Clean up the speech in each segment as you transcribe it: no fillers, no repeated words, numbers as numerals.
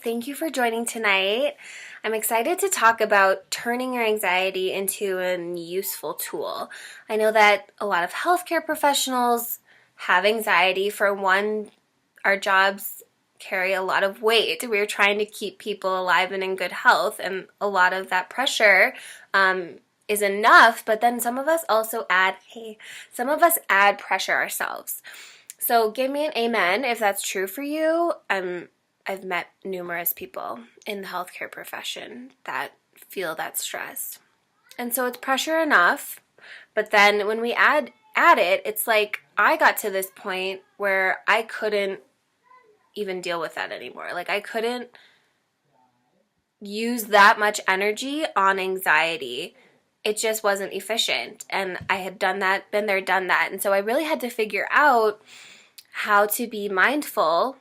Thank you for joining tonight. I'm excited to talk about turning your anxiety into a useful tool. I know that a lot of healthcare professionals have anxiety. For one, our jobs carry a lot of weight. We're trying to keep people alive and in good health, and a lot of that pressure is enough, but then some of us add pressure ourselves. So give me an amen if that's true for you. I've met numerous people in the healthcare profession that feel that stress. And so it's pressure enough, but then when we add it, it's like I got to this point where I couldn't even deal with that anymore. Like I couldn't use that much energy on anxiety. It just wasn't efficient. And I had done that, been there, done that. And so I really had to figure out how to be mindful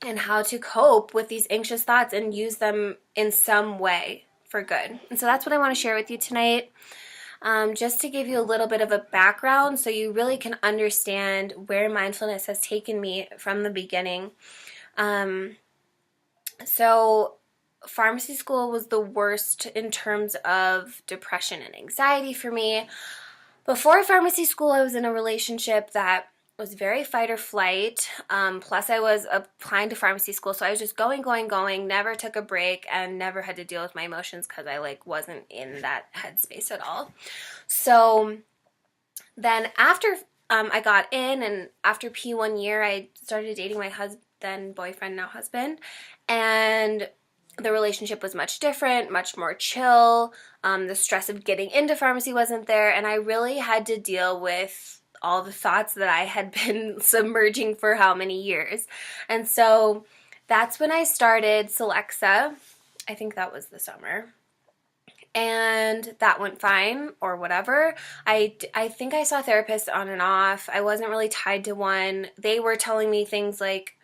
and how to cope with these anxious thoughts and use them in some way for good. And so that's what I want to share with you tonight, just to give you a little bit of a background so you really can understand where mindfulness has taken me from the beginning. So pharmacy school was the worst in terms of depression and anxiety for me. Before pharmacy school, I was in a relationship that was very fight or flight. Plus I was applying to pharmacy school, so I was just going, never took a break and never had to deal with my emotions because I wasn't in that headspace at all. So then after I got in, and after P1 year, I started dating my boyfriend, now husband, and the relationship was much different, much more chill. The stress of getting into pharmacy wasn't there, and I really had to deal with all the thoughts that I had been submerging for how many years. And so that's when I started Celexa. I think that was the summer. And that went fine, or whatever. I think I saw therapists on and off. I wasn't really tied to one. They were telling me things like,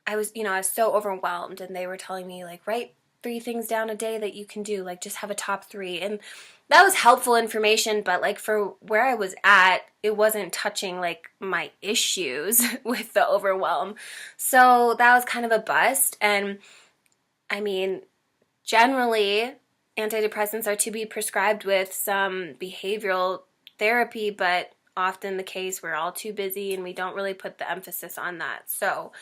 I was so overwhelmed, and they were telling me write 3 things down a day that you can do, just have a top 3. And that was helpful information, but for where I was at, it wasn't touching my issues with the overwhelm. So that was kind of a bust. And I mean, generally antidepressants are to be prescribed with some behavioral therapy, but often the case we're all too busy and we don't really put the emphasis on that. So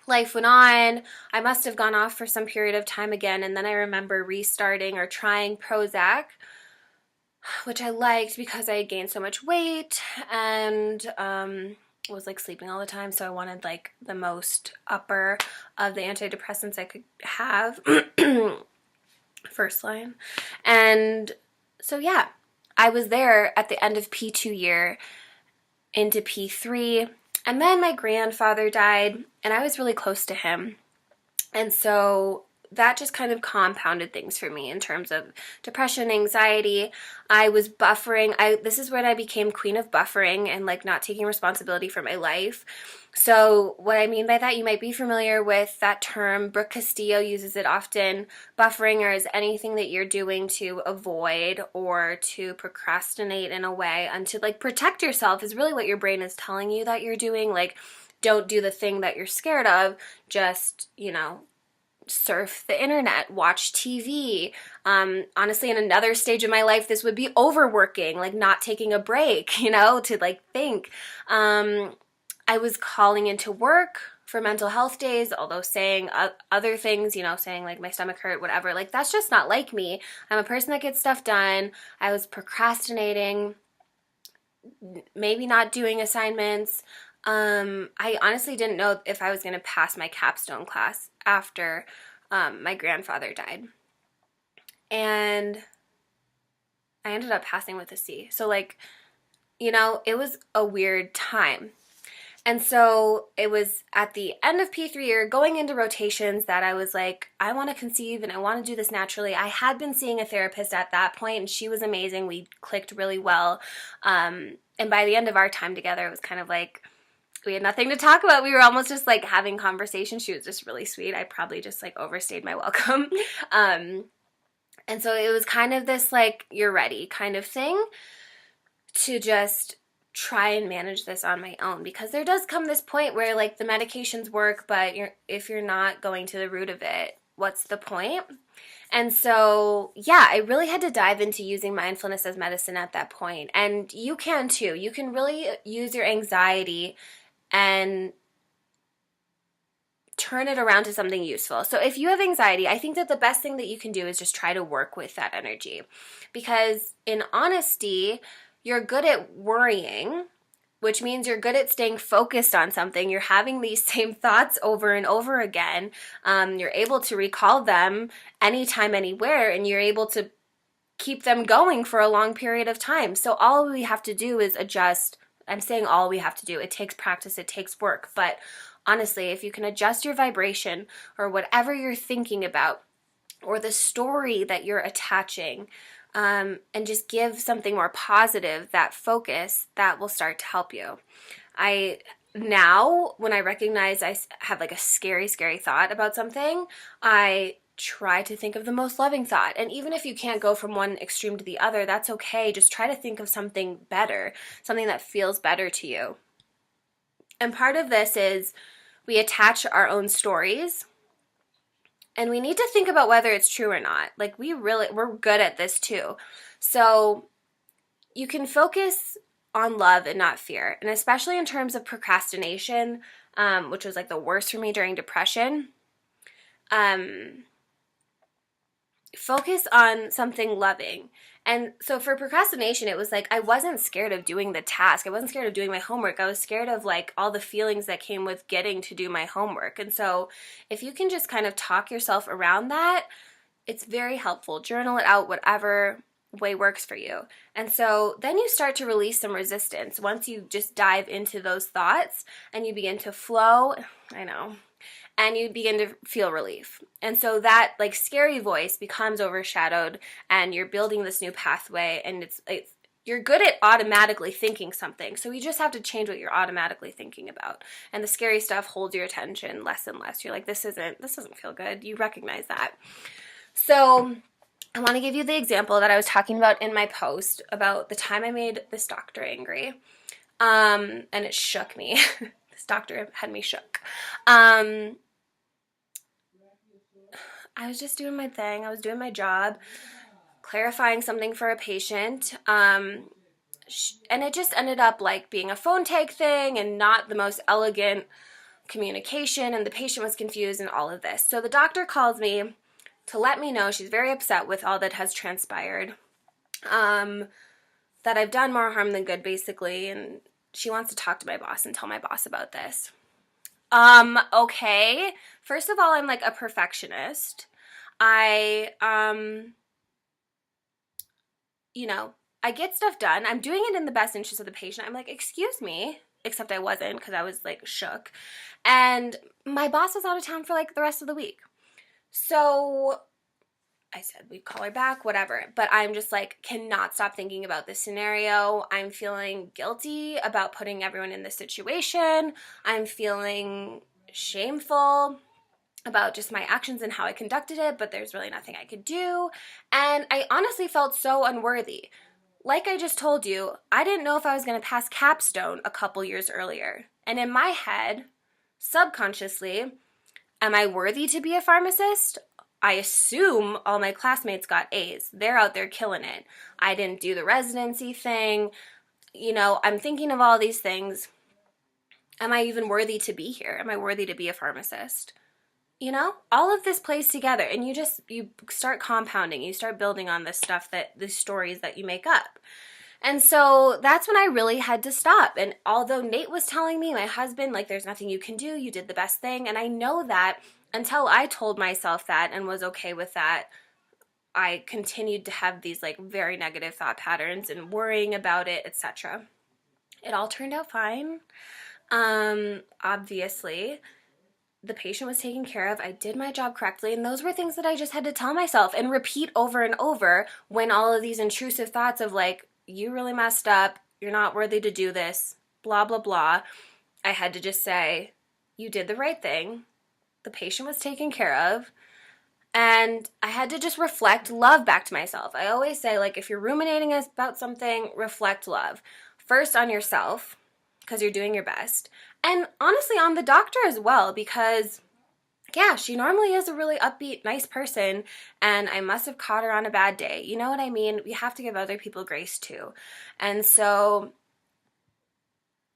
life went on. I must have gone off for some period of time again, and then I remember restarting or trying Prozac, which I liked because I had gained so much weight and was sleeping all the time, so I wanted the most upper of the antidepressants I could have. First line. And so yeah, I was there at the end of P2 year into P3. And then my grandfather died, and I was really close to him. And so that just kind of compounded things for me in terms of depression, anxiety. I was buffering. This is when I became queen of buffering and not taking responsibility for my life. So what I mean by that, you might be familiar with that term. Brooke Castillo uses it often. Buffering is anything that you're doing to avoid or to procrastinate in a way and to protect yourself is really what your brain is telling you that you're doing. Don't do the thing that you're scared of. Just, surf the internet, watch TV. Honestly, in another stage of my life, this would be overworking, not taking a break, to think. I was calling into work for mental health days, although saying other things, saying my stomach hurt, whatever. That's just not like me. I'm a person that gets stuff done. I was procrastinating, maybe not doing assignments. I honestly didn't know if I was going to pass my capstone class after my grandfather died. And I ended up passing with a C. So it was a weird time. And so it was at the end of P3 year, going into rotations, that I was I want to conceive and I want to do this naturally. I had been seeing a therapist at that point, and she was amazing. We clicked really well. And by the end of our time together, it was kind of we had nothing to talk about. We were almost just having conversations. She was just really sweet. I probably just overstayed my welcome. And so it was kind of this you're ready kind of thing to just try and manage this on my own, because there does come this point where like the medications work, but if you're not going to the root of it, what's the point? And so, yeah, I really had to dive into using mindfulness as medicine at that point. And you can too. You can really use your anxiety and turn it around to something useful. So if you have anxiety, I think that the best thing that you can do is just try to work with that energy. Because in honesty, you're good at worrying, which means you're good at staying focused on something. You're having these same thoughts over and over again. You're able to recall them anytime, anywhere, and you're able to keep them going for a long period of time. So all we have to do is adjust. I'm saying all we have to do. It takes practice, it takes work. But honestly, if you can adjust your vibration or whatever you're thinking about or the story that you're attaching, and just give something more positive, that focus, that will start to help you. Now, when I recognize I have like a scary thought about something, I try to think of the most loving thought. And even if you can't go from one extreme to the other, that's okay. Just try to think of something better, something that feels better to you. And part of this is we attach our own stories, and we need to think about whether it's true or not. Like we're good at this too. So you can focus on love and not fear. And especially in terms of procrastination, which was like the worst for me during depression, focus on something loving. And so for procrastination, it was like I wasn't scared of doing the task. I wasn't scared of doing my homework. I was scared of like all the feelings that came with getting to do my homework. And so if you can just kind of talk yourself around that, it's very helpful. Journal it out, whatever way works for you. And so then you start to release some resistance once you just dive into those thoughts and you begin to flow. I know. And you begin to feel relief. And so that like scary voice becomes overshadowed, and you're building this new pathway, and it's you're good at automatically thinking something. So you just have to change what you're automatically thinking about. And the scary stuff holds your attention less and less. You're like, this doesn't feel good. You recognize that. So I want to give you the example that I was talking about in my post about the time I made this doctor angry. And it shook me. This doctor had me shook. I was just doing my thing. I was doing my job, clarifying something for a patient. And it just ended up like being a phone tag thing and not the most elegant communication. And the patient was confused and all of this. So the doctor calls me to let me know she's very upset with all that has transpired. That I've done more harm than good, basically. And she wants to talk to my boss and tell my boss about this. Okay. First of all, I'm like a perfectionist. I get stuff done. I'm doing it in the best interest of the patient. I'm like, excuse me, except I wasn't, because I was like shook. And my boss was out of town for like the rest of the week. So I said we'd call her back, whatever. But I'm just like, cannot stop thinking about this scenario. I'm feeling guilty about putting everyone in this situation. I'm feeling shameful about just my actions and how I conducted it, but there's really nothing I could do. And I honestly felt so unworthy. Like I just told you, I didn't know if I was going to pass capstone a couple years earlier. And in my head, subconsciously, am I worthy to be a pharmacist? I assume all my classmates got A's. They're out there killing it. I didn't do the residency thing. I'm thinking of all these things. Am I even worthy to be here? Am I worthy to be a pharmacist? All of this plays together, and you start compounding. You start building on this stuff, the stories that you make up. And so that's when I really had to stop. And although Nate was telling me, my husband, like, there's nothing you can do, you did the best thing. And I know that until I told myself that and was okay with that, I continued to have these like very negative thought patterns and worrying about it, etc. It all turned out fine. Obviously, the patient was taken care of. I did my job correctly. And those were things that I just had to tell myself and repeat over and over when all of these intrusive thoughts of like, you really messed up, you're not worthy to do this, blah, blah, blah. I had to just say, you did the right thing. The patient was taken care of. And I had to just reflect love back to myself. I always say, like, if you're ruminating about something, reflect love. first on yourself, because you're doing your best, and honestly on the doctor as well, because yeah, she normally is a really upbeat, nice person, and I must have caught her on a bad day. You know what I mean? We have to give other people grace too. And so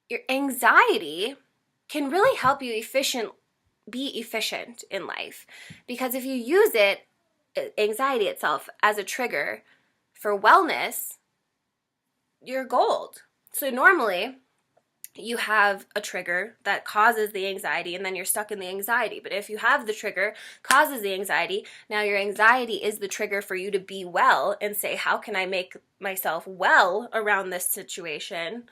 your anxiety can really help you be efficient in life, because if you use it, anxiety itself, as a trigger for wellness, you're gold. So normally you have a trigger that causes the anxiety, and then you're stuck in the anxiety. But if you have the trigger causes the anxiety, now your anxiety is the trigger for you to be well and say, how can I make myself well around this situation?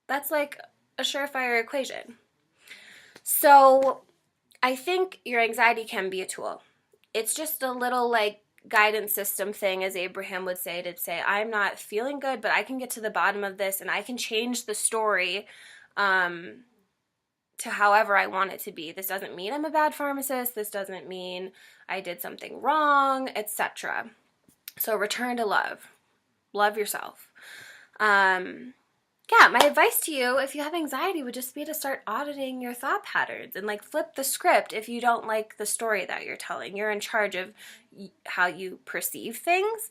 That's like a surefire equation. So I think your anxiety can be a tool. It's just a little like guidance system thing, as Abraham would say, to say, I'm not feeling good, but I can get to the bottom of this and I can change the story to however I want it to be. This doesn't mean I'm a bad pharmacist. This doesn't mean I did something wrong, etc. So return to love. Love yourself. Yeah, my advice to you, if you have anxiety, would just be to start auditing your thought patterns and like flip the script if you don't like the story that you're telling. You're in charge of how you perceive things.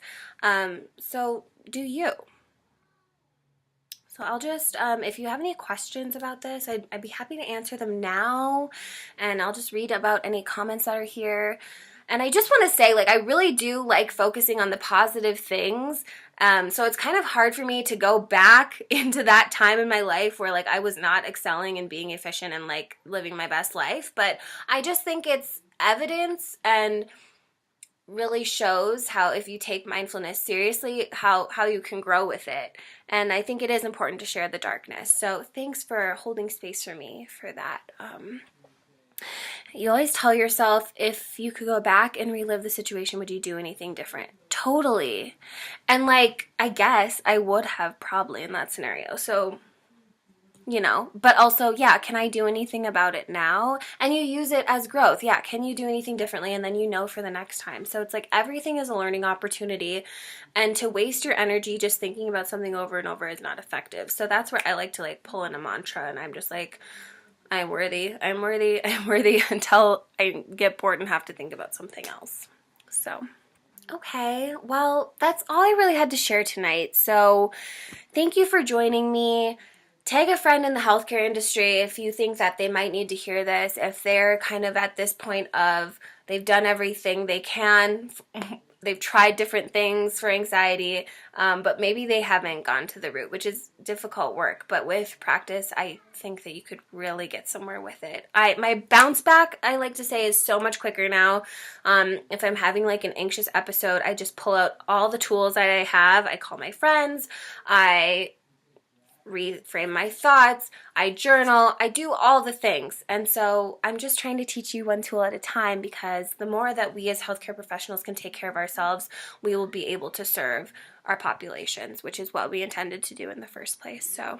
So do you. So I'll just, if you have any questions about this, I'd be happy to answer them now. And I'll just read about any comments that are here. And I just want to say, like, I really do like focusing on the positive things. So it's kind of hard for me to go back into that time in my life where like I was not excelling and being efficient and like living my best life. But I just think it's evidence and really shows how, if you take mindfulness seriously, how you can grow with it. And I think it is important to share the darkness. So thanks for holding space for me for that. You always tell yourself, if you could go back and relive the situation, would you do anything different? Totally. And like, I guess I would have probably in that scenario. So, you know, but also, yeah, can I do anything about it now? And you use it as growth. Yeah, can you do anything differently? And then you know for the next time. So it's like everything is a learning opportunity, and to waste your energy just thinking about something over and over is not effective. So that's where I like to like pull in a mantra, and I'm just like, I'm worthy, I'm worthy, I'm worthy, until I get bored and have to think about something else. So, okay, well, that's all I really had to share tonight. So thank you for joining me. Tag a friend in the healthcare industry if you think that they might need to hear this, if they're kind of at this point of they've done everything they can. They've tried different things for anxiety, but maybe they haven't gone to the root, which is difficult work. But with practice, I think that you could really get somewhere with it. My bounce back, I like to say, is so much quicker now. If I'm having like an anxious episode, I just pull out all the tools that I have. I call my friends. I reframe my thoughts, I journal, I do all the things. And so I'm just trying to teach you one tool at a time, because the more that we as healthcare professionals can take care of ourselves, we will be able to serve our populations, which is what we intended to do in the first place. So